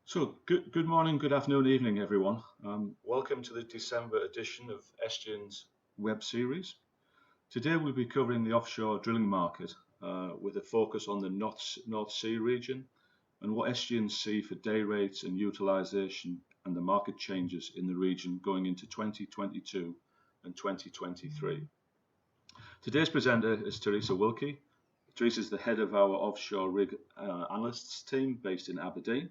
So, good morning, good afternoon, evening, everyone. Welcome to the December edition of Esgian's web series. Today we'll be covering the offshore drilling market with a focus on the North Sea region and what Esgian see for day rates and utilisation and the market changes in the region going into 2022 and 2023. Today's presenter is Teresa Wilkie. Teresa is the head of our offshore rig analysts team based in Aberdeen.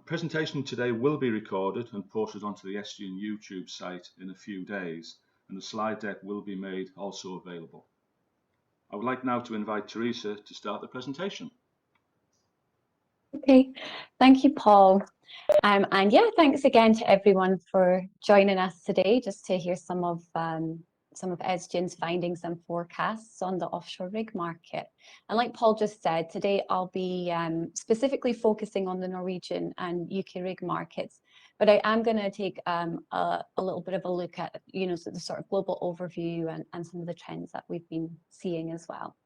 Presentation today will be recorded and posted onto the Esgian YouTube site in a few days, and the slide deck will be made also available. I would like now to invite Teresa to start the presentation. Okay, thank you, Paul. And yeah, thanks again to everyone for joining us today just to hear some of Esgian's findings and forecasts on the offshore rig market. And like Paul just said, today I'll be specifically focusing on the Norwegian and UK rig markets, but I am going to take a little bit of a look at, the sort of global overview and some of the trends that we've been seeing as well.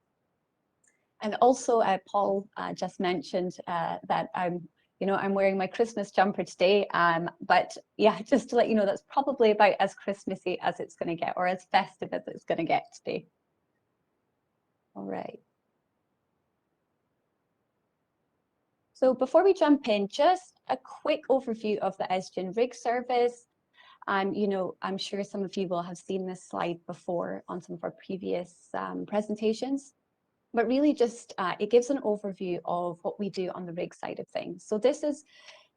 And also, Paul just mentioned that I'm wearing my Christmas jumper today, but yeah, just to let you know, that's probably about as Christmassy as it's going to get, or as festive as it's going to get today. All right. So before we jump in, just a quick overview of the Esgian Rig Service. I'm sure some of you will have seen this slide before on some of our previous presentations. But really just, it gives an overview of what we do on the rig side of things. So this is,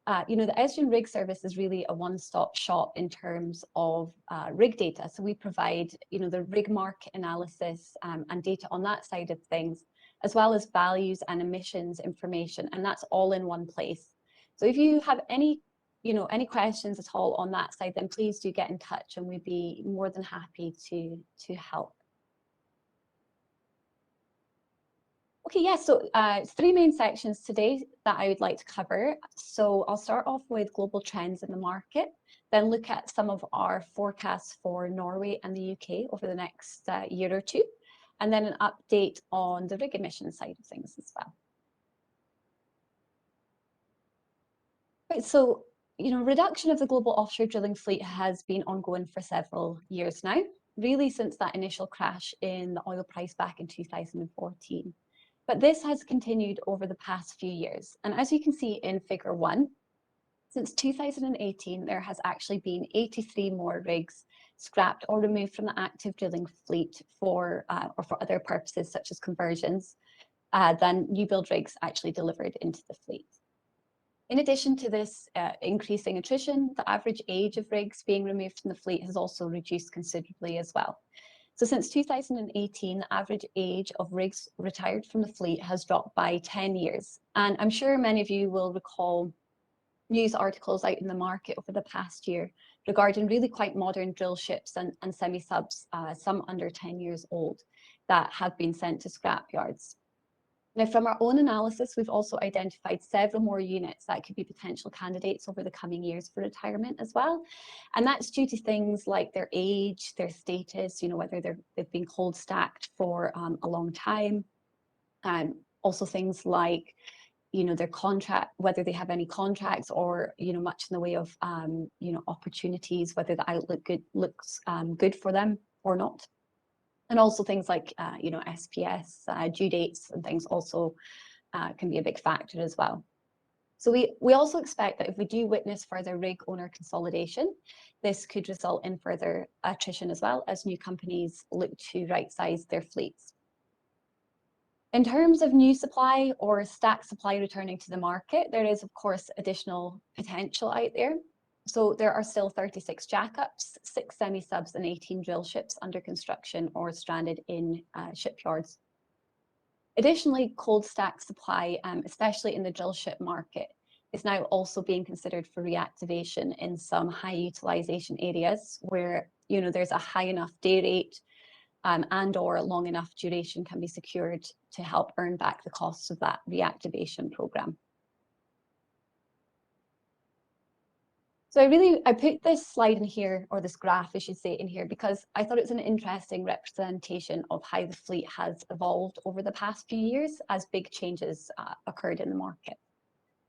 the Esgian Rig Service is really a one-stop shop in terms of rig data. So we provide, the rig market analysis and data on that side of things, as well as values and emissions information, and that's all in one place. So if you have any questions at all on that side, then please do get in touch and we'd be more than happy to help. Okay, yeah, so three main sections today that I would like to cover. So I'll start off with global trends in the market, then look at some of our forecasts for Norway and the UK over the next year or two, and then an update on the rig emission side of things as well. Right, so, reduction of the global offshore drilling fleet has been ongoing for several years now, really since that initial crash in the oil price back in 2014. But this has continued over the past few years. And as you can see in figure 1, since 2018, there has actually been 83 more rigs scrapped or removed from the active drilling fleet or for other purposes such as conversions than new build rigs actually delivered into the fleet. In addition to this increasing attrition, the average age of rigs being removed from the fleet has also reduced considerably as well. So since 2018, the average age of rigs retired from the fleet has dropped by 10 years. And I'm sure many of you will recall news articles out in the market over the past year regarding really quite modern drill ships and semi-subs, some under 10 years old, that have been sent to scrap yards. Now, from our own analysis, we've also identified several more units that could be potential candidates over the coming years for retirement as well. And that's due to things like their age, their status, whether they've been cold stacked for a long time. Also things like, their contract, whether they have any contracts or, much in the way of, opportunities, whether the outlook looks good for them or not. And also things like, SPS, due dates and things also can be a big factor as well. So we also expect that if we do witness further rig owner consolidation, this could result in further attrition as well as new companies look to right-size their fleets. In terms of new supply or stack supply returning to the market, there is, of course, additional potential out there. So there are still 36 jackups, 6 semi-subs and 18 drill ships under construction or stranded in shipyards. Additionally, cold stack supply, especially in the drill ship market, is now also being considered for reactivation in some high utilization areas where there's a high enough day rate and or long enough duration can be secured to help earn back the costs of that reactivation program. So I put this slide in here, or this graph, I should say, in here, because I thought it's an interesting representation of how the fleet has evolved over the past few years as big changes occurred in the market.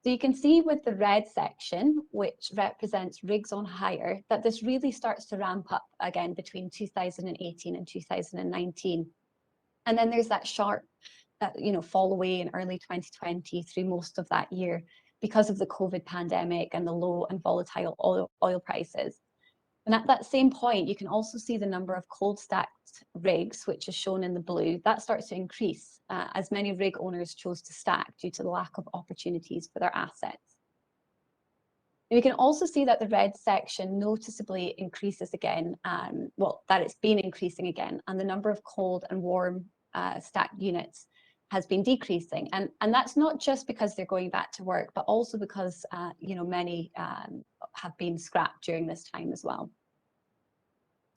So you can see with the red section, which represents rigs on hire, that this really starts to ramp up again between 2018 and 2019. And then there's that sharp fall away in early 2020 through most of that year because of the COVID pandemic and the low and volatile oil prices. And at that same point, you can also see the number of cold stacked rigs, which is shown in the blue, that starts to increase as many rig owners chose to stack due to the lack of opportunities for their assets. And we can also see that the red section noticeably increases again, that it's been increasing again, and the number of cold and warm stacked units has been decreasing. And that's not just because they're going back to work, but also because many have been scrapped during this time as well.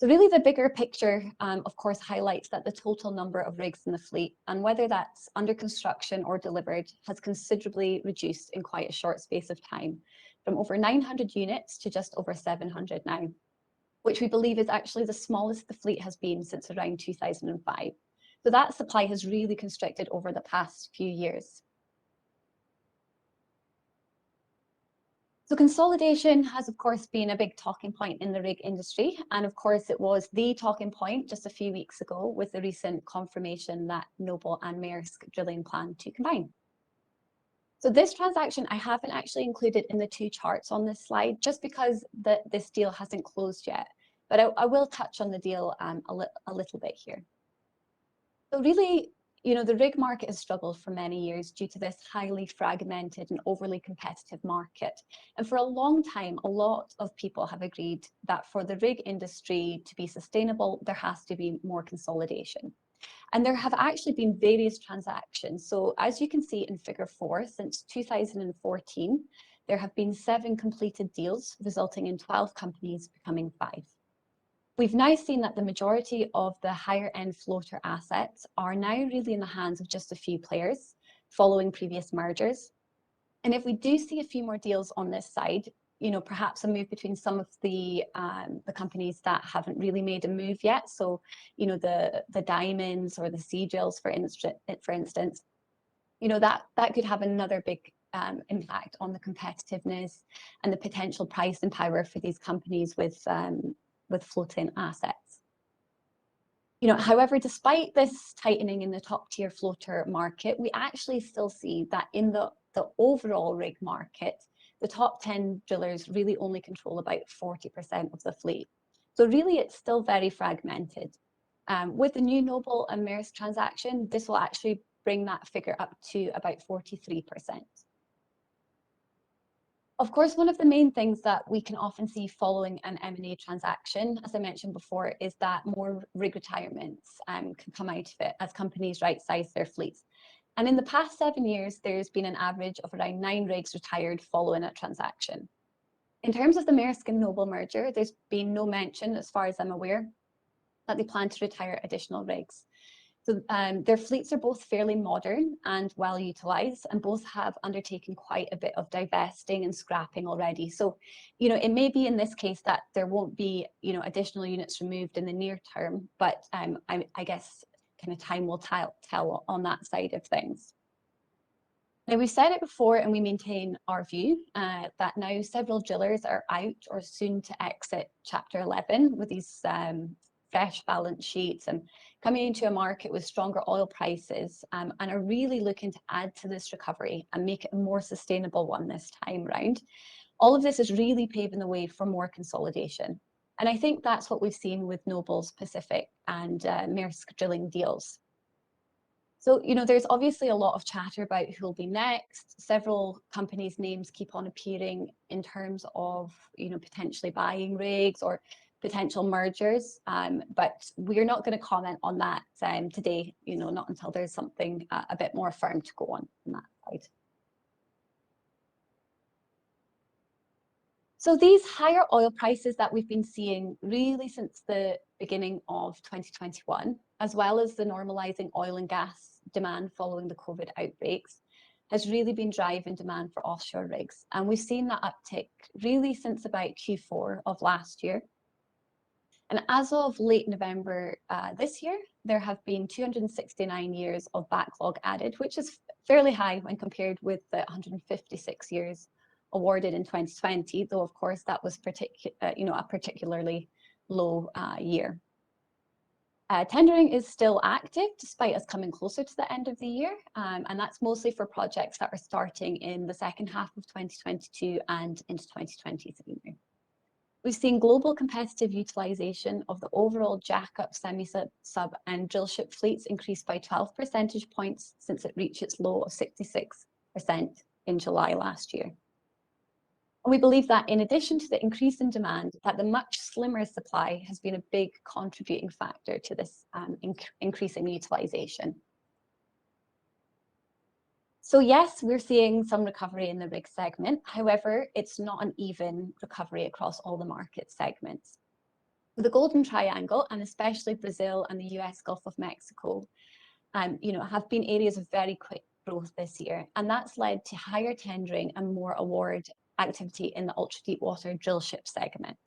So really the bigger picture, of course, highlights that the total number of rigs in the fleet, and whether that's under construction or delivered, has considerably reduced in quite a short space of time, from over 900 units to just over 700 now, which we believe is actually the smallest the fleet has been since around 2005. So that supply has really constricted over the past few years. So consolidation has, of course, been a big talking point in the rig industry. And of course, it was the talking point just a few weeks ago with the recent confirmation that Noble and Maersk Drilling plan to combine. So this transaction I haven't actually included in the two charts on this slide, just because this deal hasn't closed yet. But I will touch on the deal a little bit here. So really, the rig market has struggled for many years due to this highly fragmented and overly competitive market. And for a long time, a lot of people have agreed that for the rig industry to be sustainable, there has to be more consolidation. And there have actually been various transactions. So as you can see in figure 4, since 2014, there have been 7 completed deals, resulting in 12 companies becoming 5. We've now seen that the majority of the higher end floater assets are now really in the hands of just a few players following previous mergers. And if we do see a few more deals on this side, perhaps a move between some of the companies that haven't really made a move yet. So, the Diamonds or the Sea Drills, for instance, that could have another big impact on the competitiveness and the potential price and power for these companies with floating assets. However, despite this tightening in the top tier floater market, we actually still see that in the overall rig market, the top 10 drillers really only control about 40% of the fleet. So really, it's still very fragmented. With the new Noble and Maersk transaction, this will actually bring that figure up to about 43%. Of course, one of the main things that we can often see following an M&A transaction, as I mentioned before, is that more rig retirements can come out of it as companies right-size their fleets. And in the past 7 years, there's been an average of around 9 rigs retired following a transaction. In terms of the Maersk and Noble merger, there's been no mention, as far as I'm aware, that they plan to retire additional rigs. So their fleets are both fairly modern and well utilised, and both have undertaken quite a bit of divesting and scrapping already. So, it may be in this case that there won't be, additional units removed in the near term, but I guess kind of time will tell on that side of things. Now, we've said it before, and we maintain our view that now several drillers are out or soon to exit Chapter 11 with these fresh balance sheets and coming into a market with stronger oil prices, and are really looking to add to this recovery and make it a more sustainable one this time round. All of this is really paving the way for more consolidation. And I think that's what we've seen with Noble's Pacific and Maersk Drilling deals. So, there's obviously a lot of chatter about who will be next. Several companies' names keep on appearing in terms of, potentially buying rigs or potential mergers, but we're not going to comment on that today, not until there's something a bit more firm to go on that side. So these higher oil prices that we've been seeing really since the beginning of 2021, as well as the normalizing oil and gas demand following the COVID outbreaks, has really been driving demand for offshore rigs. And we've seen that uptick really since about Q4 of last year. And as of late November this year, there have been 269 years of backlog added, which is fairly high when compared with the 156 years awarded in 2020, though of course that was a particularly low year. Tendering is still active despite us coming closer to the end of the year, and that's mostly for projects that are starting in the second half of 2022 and into 2023 now. We've seen global competitive utilisation of the overall jack-up, semi-sub and drillship fleets increase by 12 percentage points since it reached its low of 66% in July last year. And we believe that in addition to the increase in demand, that the much slimmer supply has been a big contributing factor to this increasing utilisation. So yes, we're seeing some recovery in the rig segment. However, it's not an even recovery across all the market segments. The Golden Triangle, and especially Brazil and the US Gulf of Mexico, have been areas of very quick growth this year, and that's led to higher tendering and more award activity in the ultra-deep water drillship segment.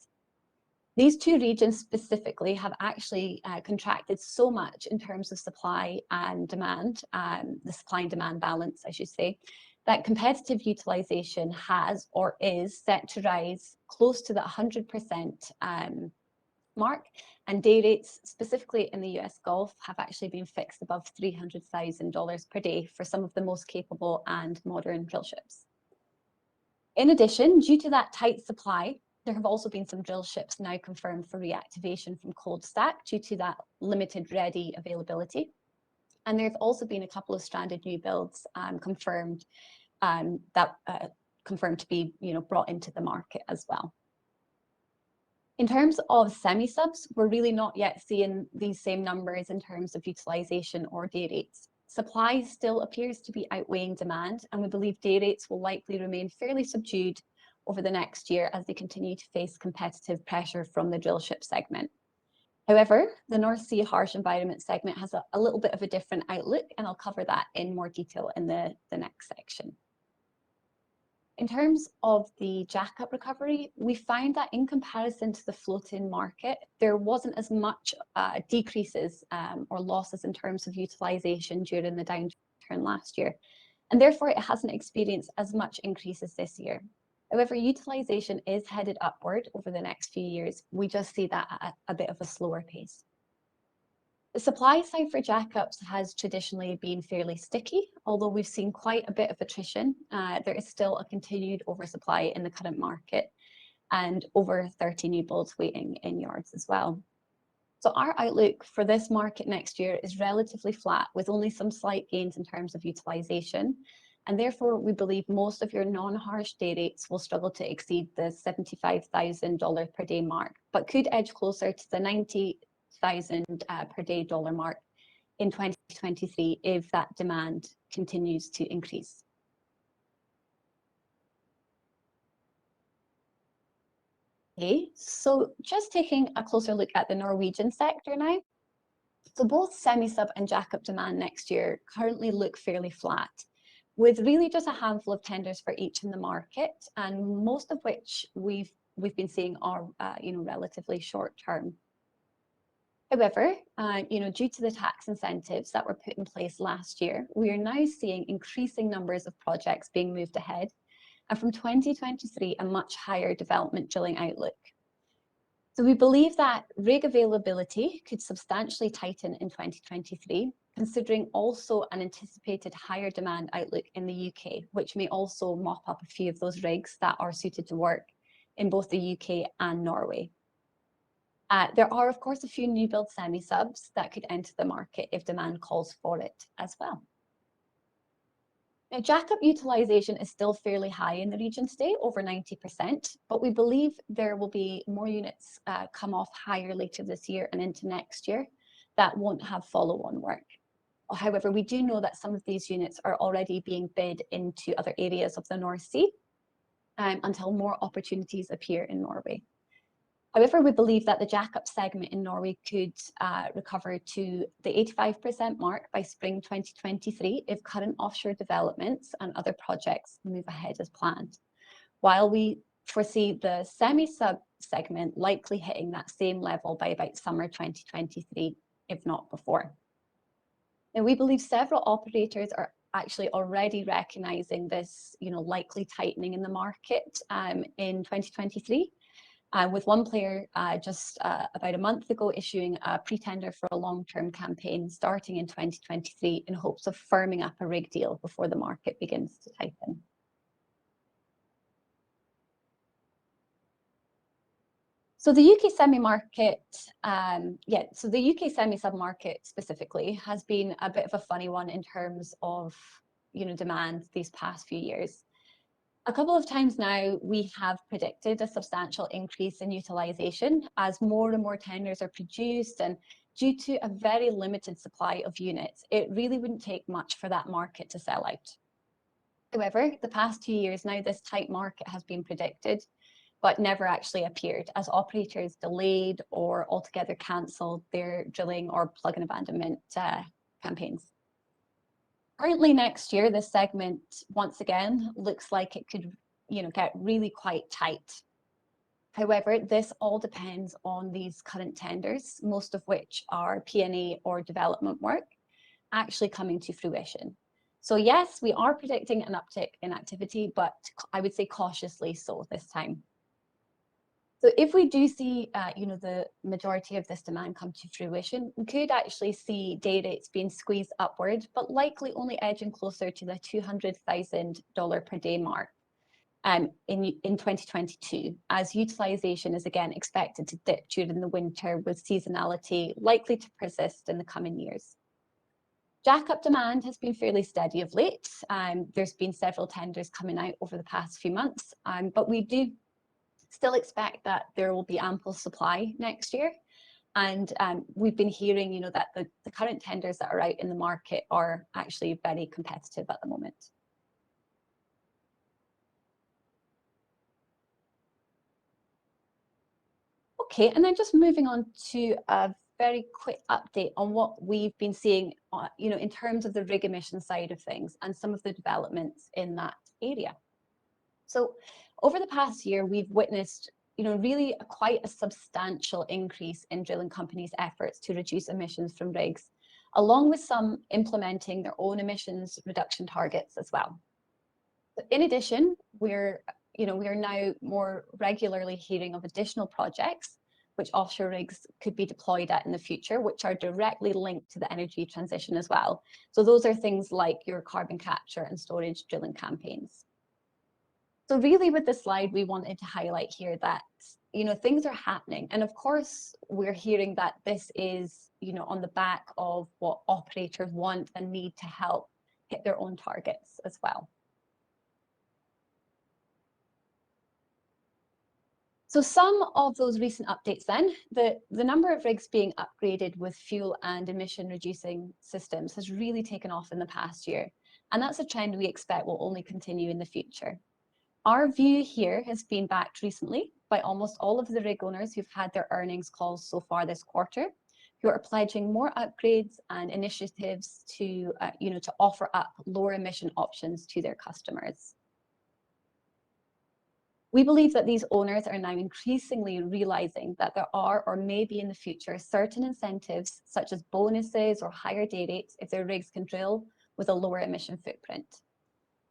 These two regions specifically have actually contracted so much in terms of supply and demand, the supply and demand balance, I should say, that competitive utilisation has or is set to rise close to the 100% mark, and day rates, specifically in the US Gulf, have actually been fixed above $300,000 per day for some of the most capable and modern drillships. In addition, due to that tight supply, there have also been some drill ships now confirmed for reactivation from cold stack due to that limited ready availability. And there have also been a couple of stranded new builds confirmed to be brought into the market as well. In terms of semi-subs, we're really not yet seeing these same numbers in terms of utilisation or day rates. Supply still appears to be outweighing demand, and we believe day rates will likely remain fairly subdued over the next year as they continue to face competitive pressure from the drillship segment. However, the North Sea harsh environment segment has a little bit of a different outlook, and I'll cover that in more detail in the next section. In terms of the jack-up recovery, we found that in comparison to the floating market, there wasn't as much decreases or losses in terms of utilisation during the downturn last year, and therefore it hasn't experienced as much increases this year. However, utilisation is headed upward over the next few years. We just see that at a bit of a slower pace. The supply side for jackups has traditionally been fairly sticky, although we've seen quite a bit of attrition. There is still a continued oversupply in the current market and over 30 new builds waiting in yards as well. So our outlook for this market next year is relatively flat, with only some slight gains in terms of utilisation. And therefore, we believe most of your non-harsh day rates will struggle to exceed the $75,000 per day mark, but could edge closer to the $90,000 per day dollar mark in 2023 if that demand continues to increase. Okay, so just taking a closer look at the Norwegian sector now. So both semi-sub and jack-up demand next year currently look fairly flat, with really just a handful of tenders for each in the market, and most of which we've been seeing are relatively short term. However, due to the tax incentives that were put in place last year, we are now seeing increasing numbers of projects being moved ahead, and from 2023, a much higher development drilling outlook. So we believe that rig availability could substantially tighten in 2023, considering also an anticipated higher demand outlook in the UK, which may also mop up a few of those rigs that are suited to work in both the UK and Norway. There are, of course, a few new build semi-subs that could enter the market if demand calls for it as well. Now, jack-up utilisation is still fairly high in the region today, over 90%, but we believe there will be more units come off higher later this year and into next year that won't have follow-on work. However, we do know that some of these units are already being bid into other areas of the North Sea until more opportunities appear in Norway. However, we believe that the jack-up segment in Norway could recover to the 85% mark by spring 2023 if current offshore developments and other projects move ahead as planned, while we foresee the semi-sub segment likely hitting that same level by about summer 2023, if not before. Now, we believe several operators are actually already recognizing this, likely tightening in the market in 2023. With one player just about a month ago issuing a pre-tender for a long-term campaign starting in 2023 in hopes of firming up a rig deal before the market begins to tighten. So the UK semi market, so the UK semi sub-market specifically has been a bit of a funny one in terms of, demand these past few years. A couple of times now, we have predicted a substantial increase in utilisation as more and more tenders are produced, and due to a very limited supply of units, it really wouldn't take much for that market to sell out. However, the past 2 years now, this tight market has been predicted, but never actually appeared as operators delayed or altogether cancelled their drilling or plug and abandonment campaigns. Currently next year, this segment once again looks like it could, get really quite tight. However, this all depends on these current tenders, most of which are P&A or development work, actually coming to fruition. So yes, we are predicting an uptick in activity, but I would say cautiously so this time. So if we do see, the majority of this demand come to fruition, we could actually see day rates being squeezed upward, but likely only edging closer to the $200,000 per day mark in 2022, as utilisation is again expected to dip during the winter, with seasonality likely to persist in the coming years. Jack-up demand has been fairly steady of late. There's been several tenders coming out over the past few months, but we do still expect that there will be ample supply next year. And we've been hearing, that the current tenders that are out in the market are actually very competitive at the moment. Okay, and then just moving on to a very quick update on what we've been seeing, in terms of the rig emission side of things and some of the developments in that area. So over the past year, we've witnessed, really quite a substantial increase in drilling companies' efforts to reduce emissions from rigs, along with some implementing their own emissions reduction targets as well. But in addition, we are now more regularly hearing of additional projects which offshore rigs could be deployed at in the future, which are directly linked to the energy transition as well. So those are things like your carbon capture and storage drilling campaigns. So really with this slide, we wanted to highlight here that, things are happening. And of course, we're hearing that this is, on the back of what operators want and need to help hit their own targets as well. So some of those recent updates then, the number of rigs being upgraded with fuel and emission reducing systems has really taken off in the past year. And that's a trend we expect will only continue in the future. Our view here has been backed recently by almost all of the rig owners who've had their earnings calls so far this quarter, who are pledging more upgrades and initiatives to, to offer up lower emission options to their customers. We believe that these owners are now increasingly realizing that there are, or may be in the future, certain incentives such as bonuses or higher day rates if their rigs can drill with a lower emission footprint.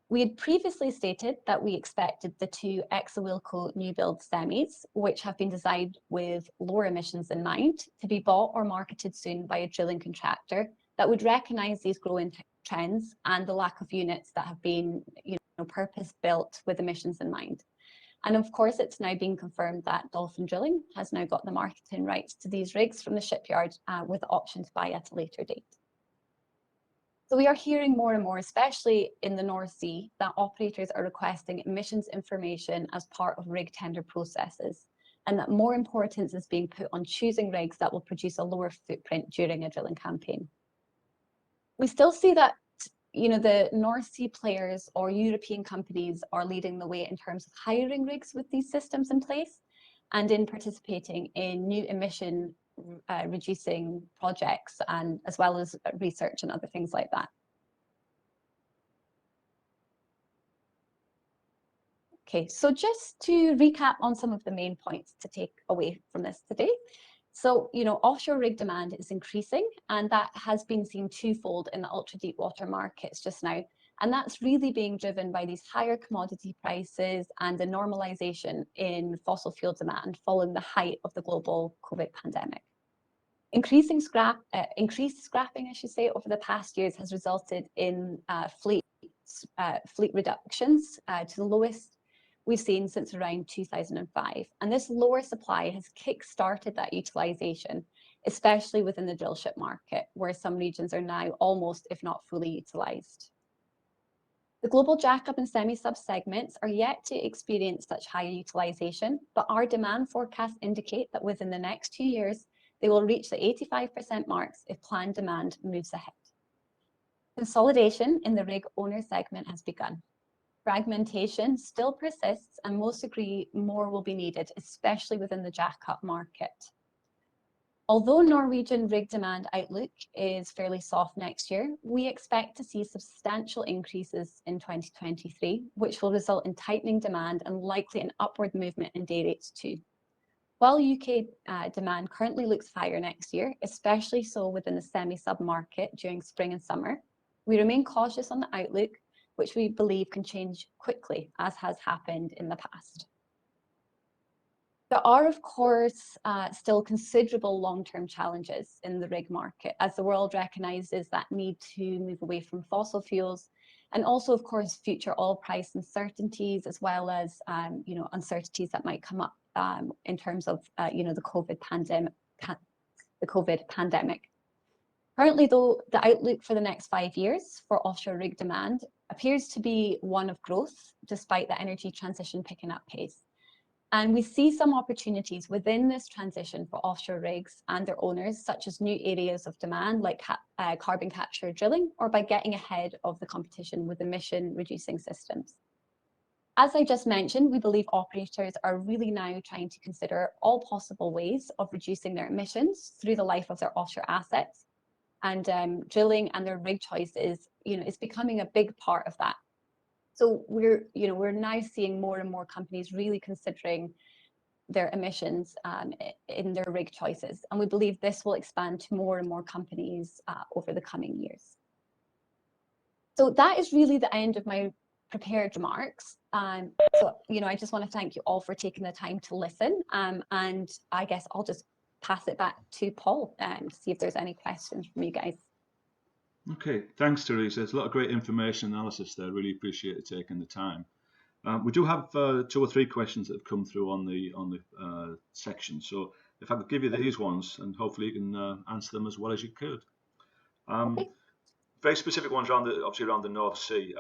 We had previously stated that we expected the two Wilkie new build semis, which have been designed with lower emissions in mind, to be bought or marketed soon by a drilling contractor that would recognise these growing trends and the lack of units that have been, purpose-built with emissions in mind. And of course, it's now been confirmed that Dolphin Drilling has now got the marketing rights to these rigs from the shipyard with the option to buy at a later date. So we are hearing more and more, especially in the North Sea, that operators are requesting emissions information as part of rig tender processes, and that more importance is being put on choosing rigs that will produce a lower footprint during a drilling campaign. We still see that the North Sea players or European companies are leading the way in terms of hiring rigs with these systems in place and in participating in new emission reducing projects, and as well as research and other things like that. Okay, so just to recap on some of the main points to take away from this today. So, offshore rig demand is increasing, and that has been seen twofold in the ultra deep water markets just now. And that's really being driven by these higher commodity prices and the normalization in fossil fuel demand following the height of the global COVID pandemic. Increased scrapping, I should say, over the past years has resulted in fleet reductions to the lowest we've seen since around 2005. And this lower supply has kick-started that utilisation, especially within the drillship market, where some regions are now almost, if not fully utilised. The global jackup and semi-sub segments are yet to experience such higher utilisation, but our demand forecasts indicate that within the next 2 years, they will reach the 85% marks if planned demand moves ahead. Consolidation in the rig owner segment has begun. Fragmentation still persists, and most agree more will be needed, especially within the jackup market. Although Norwegian rig demand outlook is fairly soft next year, we expect to see substantial increases in 2023, which will result in tightening demand and likely an upward movement in day rates too. While UK demand currently looks higher next year, especially so within the semi-sub market during spring and summer, we remain cautious on the outlook, which we believe can change quickly, as has happened in the past. There are, of course, still considerable long-term challenges in the rig market as the world recognises that need to move away from fossil fuels, and also, of course, future oil price uncertainties, as well as uncertainties that might come up in terms of the COVID pandemic. Currently, though, the outlook for the next 5 years for offshore rig demand appears to be one of growth, despite the energy transition picking up pace. And we see some opportunities within this transition for offshore rigs and their owners, such as new areas of demand like carbon capture drilling, or by getting ahead of the competition with emission reducing systems. As I just mentioned, we believe operators are really now trying to consider all possible ways of reducing their emissions through the life of their offshore assets. And drilling and their rig choices, is becoming a big part of that. So we're now seeing more and more companies really considering their emissions in their rig choices. And we believe this will expand to more and more companies over the coming years. So that is really the end of my prepared remarks. So I just want to thank you all for taking the time to listen. And I guess I'll just pass it back to Paul and see if there's any questions from you guys. Okay, thanks, Teresa. There's a lot of great information analysis there. Really appreciate you taking the time. We do have 2 or 3 questions that have come through on the section. So if I could give you these ones, and hopefully you can answer them as well as you could. Okay. Very specific ones around the North Sea.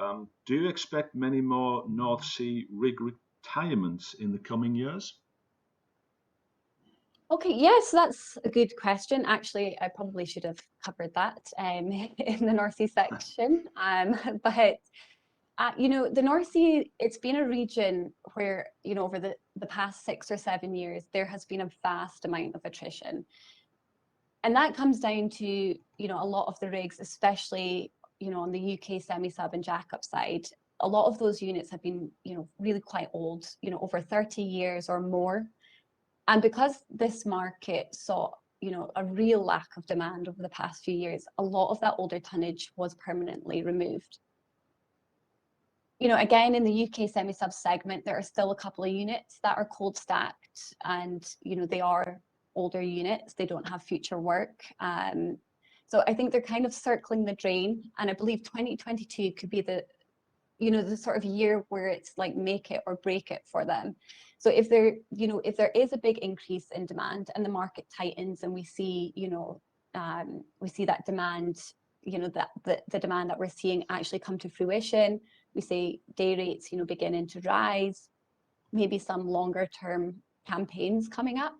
Do you expect many more North Sea rig retirements in the coming years? Okay, yes, that's a good question. Actually, I probably should have covered that in the North Sea section. But the North Sea, it's been a region where, over the past 6 or 7 years, there has been a vast amount of attrition. And that comes down to, a lot of the rigs, especially, on the UK semi-sub and jackup side, a lot of those units have been, really quite old, over 30 years or more. And because this market saw, a real lack of demand over the past few years, a lot of that older tonnage was permanently removed. Again, in the UK semi-sub segment, there are still a couple of units that are cold stacked, and, they are older units. They don't have future work. So I think they're kind of circling the drain. And I believe 2022 could be the sort of year where it's like make it or break it for them. So if there is a big increase in demand and the market tightens, and we see that demand, the demand that we're seeing actually come to fruition, we see day rates, beginning to rise, maybe some longer term campaigns coming up,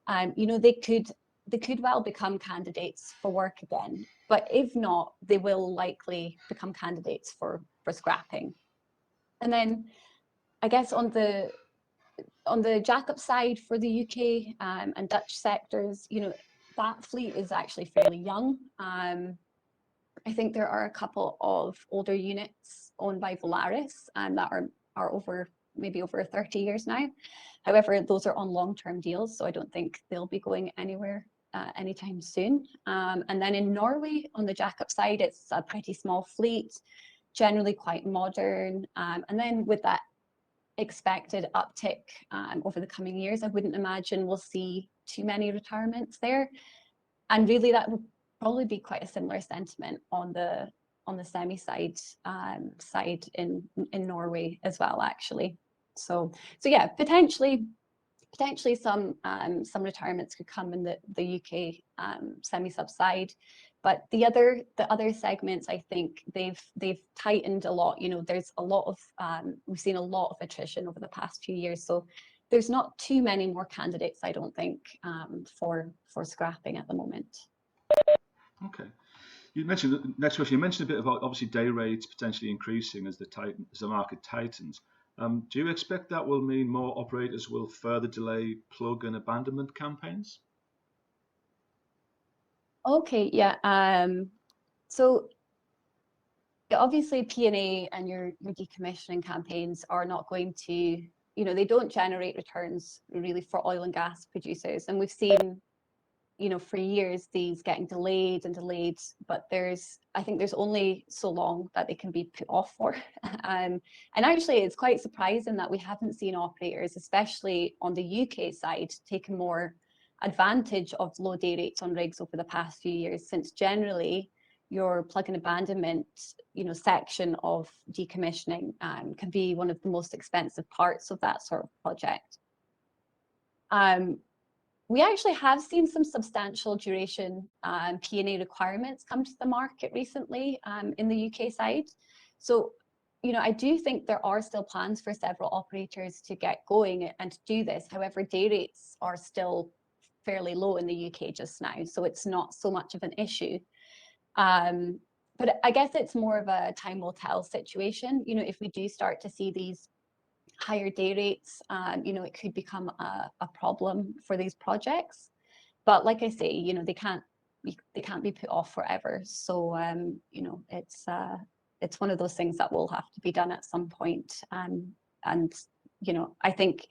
they could well become candidates for work again. But if not, they will likely become candidates for scrapping. And then I guess on the jackup side for the UK and Dutch sectors, that fleet is actually fairly young. I think there are a couple of older units owned by Valaris and that are over 30 years now. However, those are on long-term deals, so I don't think they'll be going anywhere anytime soon. And then in Norway, on the jackup side, it's a pretty small fleet. generally quite modern. And then with that expected uptick over the coming years, I wouldn't imagine we'll see too many retirements there. And really that would probably be quite a similar sentiment on the semi side in Norway as well, actually. So yeah, potentially some retirements could come in the UK semi sub side, but the other segments, I think they've tightened a lot. You know, there's a lot of we've seen a lot of attrition over the past few years, so there's not too many more candidates, I don't think, for scrapping at the moment. Okay. You mentioned, next question, you mentioned a bit about obviously day rates potentially increasing as the market tightens. Do you expect that will mean more operators will further delay plug and abandonment campaigns? Okay, yeah. So obviously P&A and your decommissioning campaigns are not going to, you know, they don't generate returns really for oil and gas producers. And we've seen, you know, for years these getting delayed, but I think there's only so long that they can be put off for. And actually it's quite surprising that we haven't seen operators, especially on the UK side, taking more advantage of low day rates on rigs over the past few years, since generally your plug and abandonment, you know, section of decommissioning can be one of the most expensive parts of that sort of project. We actually have seen some substantial duration P&A requirements come to the market recently in the UK side. So, you know, I do think there are still plans for several operators to get going and to do this. However, day rates are still fairly low in the UK just now, so it's not so much of an issue. But I guess it's more of a time will tell situation. You know, if we do start to see these higher day rates, you know, it could become a problem for these projects. But like I say, you know, they can't be put off forever. So you know, it's one of those things that will have to be done at some point. And you know, I think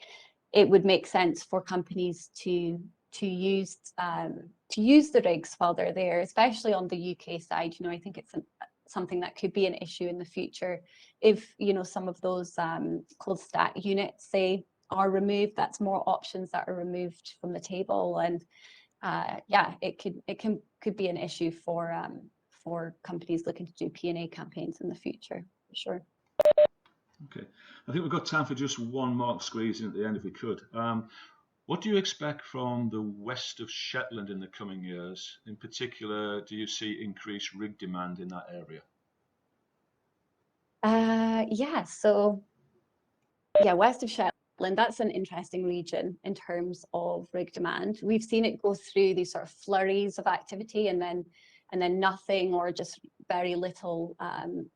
it would make sense for companies to use the rigs while they're there, especially on the UK side. You know, I think it's something that could be an issue in the future if, you know, some of those cold stack units, say, are removed. That's more options that are removed from the table, and yeah, it could be an issue for companies looking to do P&A campaigns in the future, for sure. Okay, I think we've got time for just one more squeeze in at the end, if we could. What do you expect from the west of Shetland in the coming years? In particular, do you see increased rig demand in that area? Yeah, so yeah, west of Shetland, that's an interesting region in terms of rig demand. We've seen it go through these sort of flurries of activity and then nothing, or just very little,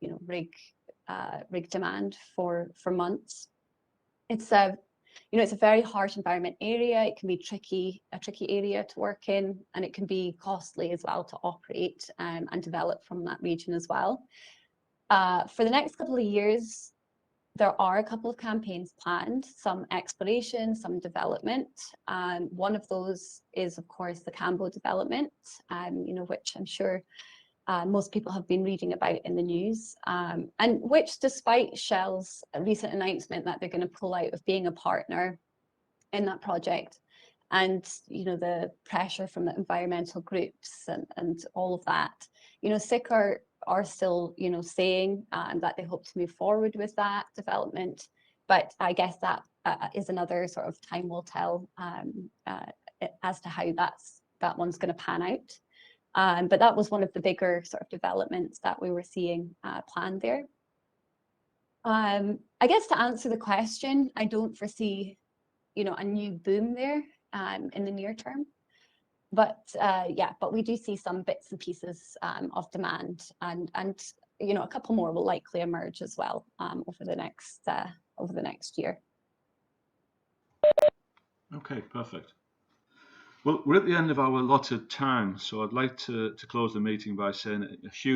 you know, rig demand for months. It's you know, it's a very harsh environment area. It can be a tricky area to work in, and it can be costly as well to operate and develop from that region as well. For the next couple of years, there are a couple of campaigns planned, some exploration, some development. One of those is, of course, the Cambo development, you know, which I'm sure most people have been reading about in the news, and which, despite Shell's recent announcement that they're going to pull out of being a partner in that project, and, you know, the pressure from the environmental groups and all of that, you know, SIC are still, you know, saying that they hope to move forward with that development. But I guess that is another sort of time will tell as to how that one's going to pan out. But that was one of the bigger sort of developments that we were seeing planned there. I guess to answer the question, I don't foresee, you know, a new boom there in the near term. But yeah, but we do see some bits and pieces of demand, and you know, a couple more will likely emerge as well over the next year. Okay, perfect. Well, we're at the end of our allotted time, so I'd like to close the meeting by saying a huge